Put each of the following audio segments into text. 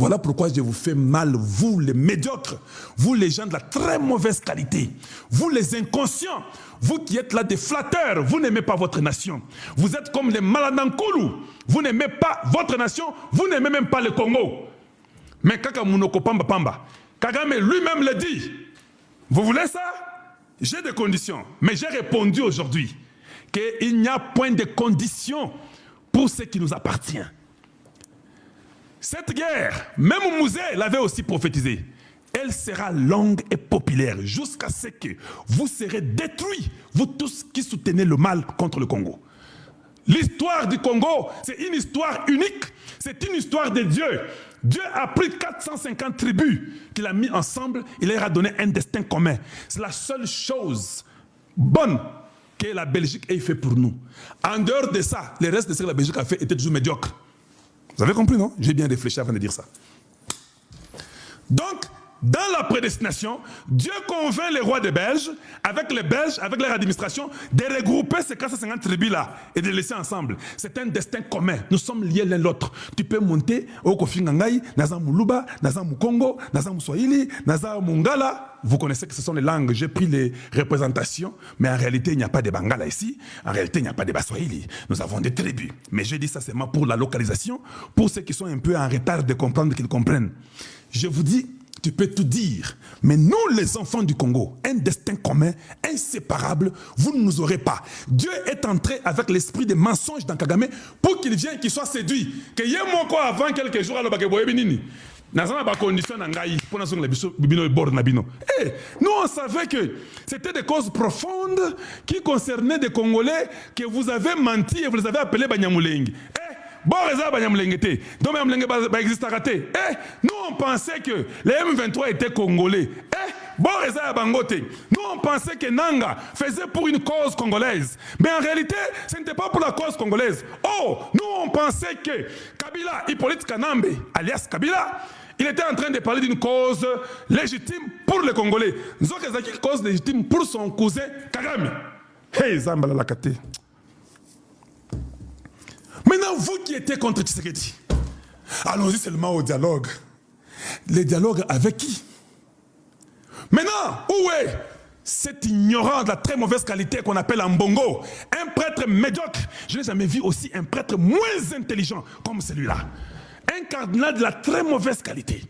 Voilà pourquoi je vous fais mal, vous les médiocres, vous les gens de la très mauvaise qualité, vous les inconscients, vous qui êtes là des flatteurs, vous n'aimez pas votre nation. Vous êtes comme les Malanankulu, vous n'aimez pas votre nation, vous n'aimez même pas le Congo. Mais Kaka Mounoko Pamba Pamba, Kagame lui-même le dit. Vous voulez ça? J'ai des conditions, mais j'ai répondu aujourd'hui qu'il n'y a point de conditions pour ce qui nous appartient. Cette guerre, même Mouzé l'avait aussi prophétisé, elle sera longue et populaire jusqu'à ce que vous serez détruits, vous tous qui soutenez le mal contre le Congo. L'histoire du Congo, c'est une histoire unique, c'est une histoire de Dieu. Dieu a pris 450 tribus qu'il a mis ensemble, il leur a donné un destin commun. C'est la seule chose bonne que la Belgique ait fait pour nous. En dehors de ça, le reste de ce que la Belgique a fait était toujours médiocre. Vous avez compris, non? J'ai bien réfléchi avant de dire ça. Donc, dans la prédestination, Dieu convainc les rois des Belges, avec leur administration, de regrouper ces 450 tribus-là et de les laisser ensemble. C'est un destin commun. Nous sommes liés l'un l'autre. Tu peux monter au Kofingangai, Nazam Muluba, Nazam Mukongo, Nazam Swahili, Nazam Mungala. Vous connaissez que ce sont les langues. J'ai pris les représentations, mais en réalité, il n'y a pas de Bangala ici. En réalité, il n'y a pas de Baswahili. Nous avons des tribus. Mais je dis ça seulement pour la localisation, pour ceux qui sont un peu en retard de comprendre qu'ils comprennent. Je vous dis, tu peux tout dire, mais nous les enfants du Congo, un destin commun, inséparable, vous ne nous aurez pas. Dieu est entré avec l'esprit des mensonges dans Kagame pour qu'il vienne, qu'il soit séduit. Que y ait mon corps avant quelques jours, alors nous on savait que c'était des causes profondes qui concernaient des Congolais que vous avez menti et vous les avez appelés Banyamulenge. Nous on pensait que les M23 étaient congolais. Nous on pensait que Nanga faisait pour une cause congolaise. Mais en réalité, ce n'était pas pour la cause congolaise. Oh, nous on pensait que Kabila, Hippolyte Kanambe, alias Kabila, il était en train de parler d'une cause légitime pour les Congolais. Nous avons une cause légitime pour son cousin Kagame. Hey, Zambala Lakate. Maintenant, vous qui étiez contre Tshisekedi, allons-y seulement au dialogue. Le dialogue avec qui? Maintenant, où est cet ignorant de la très mauvaise qualité qu'on appelle Mbongo? Un prêtre médiocre. Je n'ai jamais vu aussi un prêtre moins intelligent comme celui-là. Un cardinal de la très mauvaise qualité.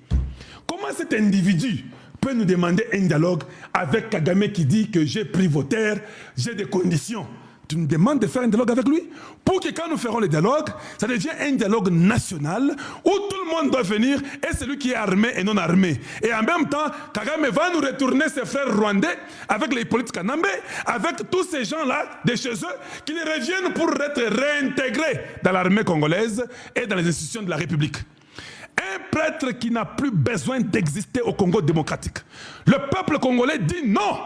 Comment cet individu peut nous demander un dialogue avec Kagame qui dit que j'ai pris vos terres, j'ai des conditions? Tu nous demandes de faire un dialogue avec lui pour que quand nous ferons le dialogue, ça devient un dialogue national où tout le monde doit venir et celui qui est armé et non armé. Et en même temps, Kagame va nous retourner ses frères rwandais avec les Hippolyte Kanambe, avec tous ces gens-là de chez eux qui reviennent pour être réintégrés dans l'armée congolaise et dans les institutions de la République. Un prêtre qui n'a plus besoin d'exister au Congo démocratique. Le peuple congolais dit non,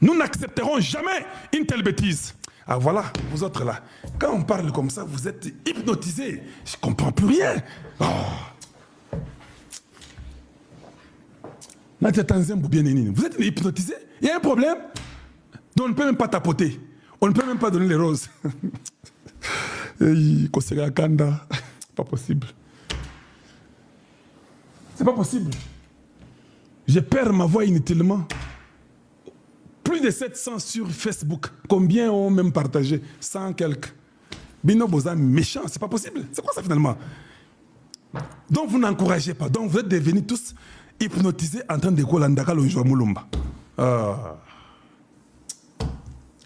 nous n'accepterons jamais une telle bêtise. Ah voilà, vous autres là, quand on parle comme ça, vous êtes hypnotisés. Je ne comprends plus rien. Oh. Vous êtes hypnotisés. Il y a un problème. Donc on ne peut même pas tapoter. On ne peut même pas donner les roses. Pas possible. C'est pas possible. Je perds ma voix inutilement. Plus de 700 sur Facebook. Combien ont même partagé? 100 quelques. Bino Boza méchant, c'est pas possible. C'est quoi ça finalement? Donc vous n'encouragez pas. Donc vous êtes devenus tous hypnotisés en train de Kolandaka le Joa Moulumba.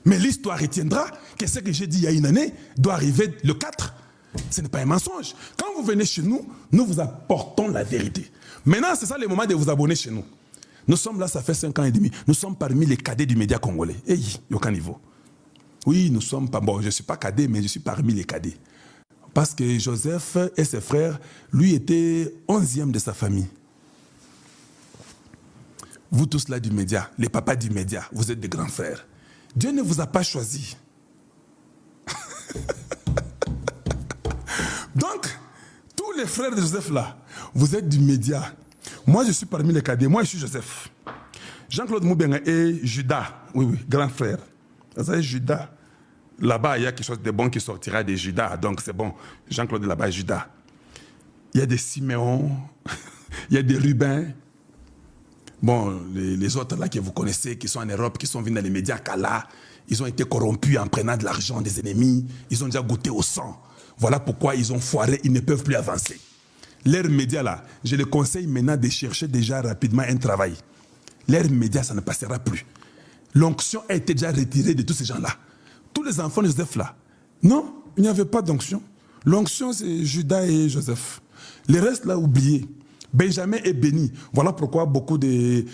Mais l'histoire retiendra que ce que j'ai dit il y a une année doit arriver le 4. Ce n'est pas un mensonge. Quand vous venez chez nous, nous vous apportons la vérité. Maintenant, c'est ça le moment de vous abonner chez nous. Nous sommes là, ça fait 5 ans et demi. Nous sommes parmi les cadets du média congolais. Hey, il n'y a aucun niveau. Oui, nous sommes pas... Bon, je ne suis pas cadet, mais je suis parmi les cadets. Parce que Joseph et ses frères, lui, étaient 11e de sa famille. Vous tous là du média, les papas du média, vous êtes des grands frères. Dieu ne vous a pas choisi. Donc, tous les frères de Joseph là, vous êtes du média. Moi, je suis parmi les cadets. Moi, je suis Joseph. Jean-Claude Moubenga et Judas. Oui, oui, grand frère. Vous savez, Judas. Là-bas, il y a quelque chose de bon qui sortira de Judas. Donc, c'est bon. Jean-Claude là-bas, Judas. il y a des Siméon, il y a des Rubin. Bon, les autres là que vous connaissez, qui sont en Europe, qui sont venus dans les médias Kala, ils ont été corrompus en prenant de l'argent des ennemis, ils ont déjà goûté au sang. Voilà pourquoi ils ont foiré, ils ne peuvent plus avancer. Leurs médias là, je les conseille maintenant de chercher déjà rapidement un travail. Leurs médias, ça ne passera plus. L'onction a été déjà retirée de tous ces gens-là. Tous les enfants de Joseph là, non, il n'y avait pas d'onction. L'onction, c'est Judas et Joseph. Les restes là, oubliés. Benjamin est béni. Voilà pourquoi beaucoup des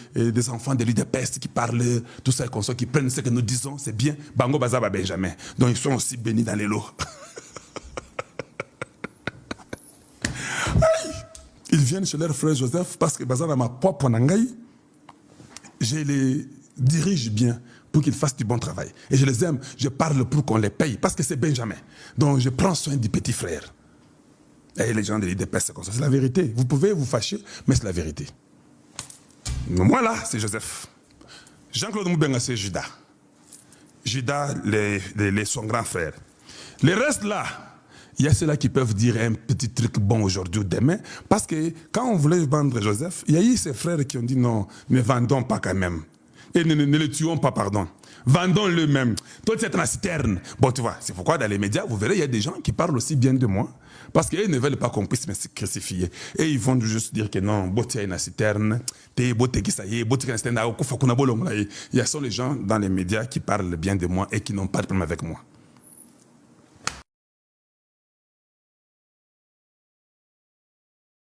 enfants de l'UDPS qui parlent, tout ça, qui prennent ce que nous disons, c'est bien. Bango Bazaba Benjamin. Donc ils sont aussi bénis dans les lots. Ils viennent chez leur frère Joseph parce que Bazar ma propre nangaï, je les dirige bien pour qu'ils fassent du bon travail. Et je les aime, je parle pour qu'on les paye parce que c'est Benjamin. Donc je prends soin du petit frère. Et les gens de l'IDPS, c'est comme ça. C'est la vérité. Vous pouvez vous fâcher, mais c'est la vérité. Moi là, c'est Joseph. Jean-Claude Moubenga, c'est Judas. Judas, son grand frère. Les restes là, il y a ceux-là qui peuvent dire un petit truc bon aujourd'hui ou demain. Parce que quand on voulait vendre Joseph, il y a eu ses frères qui ont dit non, ne vendons pas quand même. Et ne le tuons pas, pardon. Vendons-le même. Toi, tu es dans la citerne. Bon, tu vois, c'est pourquoi dans les médias, vous verrez, il y a des gens qui parlent aussi bien de moi. Parce qu'ils ne veulent pas qu'on puisse me crucifier. Et ils vont juste dire que non, tu es dans la citerne. Il y a sont les gens dans les médias qui parlent bien de moi et qui n'ont pas de problème avec moi.